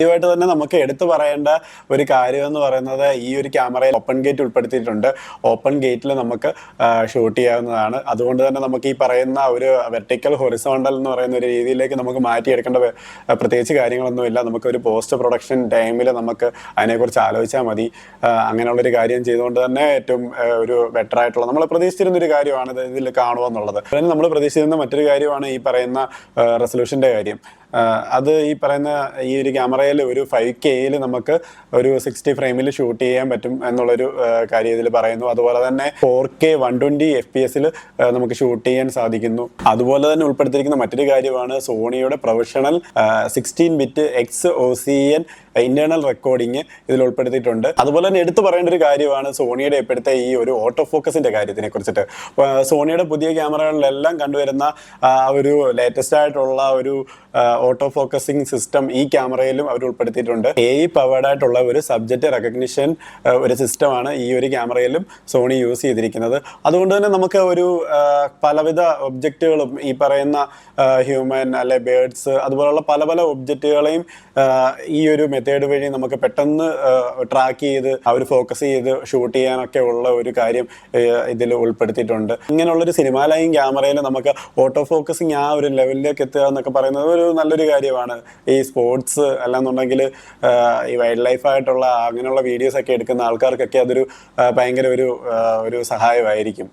ആദ്യമായിട്ട് തന്നെ നമുക്ക് എടുത്തു പറയേണ്ട ഒരു കാര്യം എന്ന് പറയുന്നത് ഈ ഒരു ക്യാമറയിൽ ഓപ്പൺ ഗേറ്റ് ഉൾപ്പെടുത്തിയിട്ടുണ്ട്. ഓപ്പൺ ഗേറ്റിൽ നമുക്ക് ഷൂട്ട് ചെയ്യാവുന്നതാണ്. അതുകൊണ്ട് തന്നെ നമുക്ക് ഈ പറയുന്ന ഒരു വെർട്ടിക്കൽ ഹൊറിസോണ്ടൽ എന്ന് പറയുന്ന ഒരു രീതിയിലേക്ക് നമുക്ക് മാറ്റിയെടുക്കേണ്ട പ്രത്യേകിച്ച് കാര്യങ്ങളൊന്നുമില്ല. നമുക്ക് ഒരു പോസ്റ്റ് പ്രൊഡക്ഷൻ ടൈമിൽ നമുക്ക് അതിനെക്കുറിച്ച് ആലോചിച്ചാൽ മതി. അങ്ങനെയുള്ളൊരു കാര്യം ചെയ്തുകൊണ്ട് തന്നെ ഏറ്റവും ഒരു ബെറ്റർ ആയിട്ടുള്ള നമ്മൾ പ്രതീക്ഷിച്ചിരുന്ന ഒരു കാര്യമാണ് ഇതിൽ കാണുക എന്നുള്ളത്. അതുപോലെ നമ്മൾ പ്രതീക്ഷിച്ചിരുന്ന മറ്റൊരു കാര്യമാണ് ഈ പറയുന്ന റെസൊല്യൂഷൻ്റെ കാര്യം. അത് ഈ പറയുന്ന ഈ ഒരു ക്യാമറയിൽ ഒരു 5K നമുക്ക് ഒരു 60 ഫ്രെയിമിൽ ഷൂട്ട് ചെയ്യാൻ പറ്റും എന്നുള്ളൊരു കാര്യം ഇതിൽ പറയുന്നു. അതുപോലെ തന്നെ 4K 120 FPS നമുക്ക് ഷൂട്ട് ചെയ്യാൻ സാധിക്കുന്നു. അതുപോലെ തന്നെ ഉൾപ്പെടുത്തിയിരിക്കുന്ന മറ്റൊരു കാര്യമാണ് സോണിയുടെ professional 16-bit XOCN internal recording ഇതിൽ ഉൾപ്പെടുത്തിയിട്ടുണ്ട്. അതുപോലെ തന്നെ എടുത്തു പറയേണ്ട ഒരു കാര്യമാണ് സോണിയുടെ ഇപ്പോഴത്തെ ഈ ഒരു ഓട്ടോ ഫോക്കസിന്റെ കാര്യത്തിനെ കുറിച്ചിട്ട്. സോണിയുടെ പുതിയ ക്യാമറകളിലെല്ലാം കണ്ടുവരുന്ന ഒരു ലേറ്റസ്റ്റ് ആയിട്ടുള്ള ഒരു ഓട്ടോ ഫോക്കസിങ് സിസ്റ്റം ഈ ക്യാമറയിലും അവർ ഉൾപ്പെടുത്തിയിട്ടുണ്ട്. AI പവേർഡ് ആയിട്ടുള്ള ഒരു സബ്ജക്റ്റ് റെക്കഗ്നിഷൻ ഒരു സിസ്റ്റമാണ് ഈ ഒരു ക്യാമറയിലും സോണി യൂസ് ചെയ്തിരിക്കുന്നത്. അതുകൊണ്ട് തന്നെ നമുക്ക് ഒരു പലവിധ ഒബ്ജക്റ്റുകളും ഈ പറയുന്ന ഹ്യൂമൻ അല്ലെ ബേർഡ്സ് അതുപോലുള്ള പല പല ഒബ്ജക്റ്റുകളെയും ഈ ഒരു മെത്തേഡ് വഴി നമുക്ക് പെട്ടെന്ന് ട്രാക്ക് ചെയ്ത് അവർ ഫോക്കസ് ചെയ്ത് ഷൂട്ട് ചെയ്യാനൊക്കെ ഉള്ള ഒരു കാര്യം ഇതിൽ ഉൾപ്പെടുത്തിയിട്ടുണ്ട്. ഇങ്ങനെയുള്ളൊരു സിനിമാ ലൈൻ ക്യാമറയിൽ നമുക്ക് ഓട്ടോ ഫോക്കസിങ് ആ ഒരു ലെവലിലേക്ക് എത്തുക എന്നൊക്കെ പറയുന്നത് ഒരു നല്ലൊരു കാര്യമാണ്. ഈ സ്പോർട്സ് അല്ലാന്നുണ്ടെങ്കിൽ ഈ വൈൽഡ് ലൈഫ് ആയിട്ടുള്ള അങ്ങനെയുള്ള വീഡിയോസ് ഒക്കെ എടുക്കുന്ന ആൾക്കാർക്കൊക്കെ അതൊരു ഭയങ്കര ഒരു സഹായമായിരിക്കും.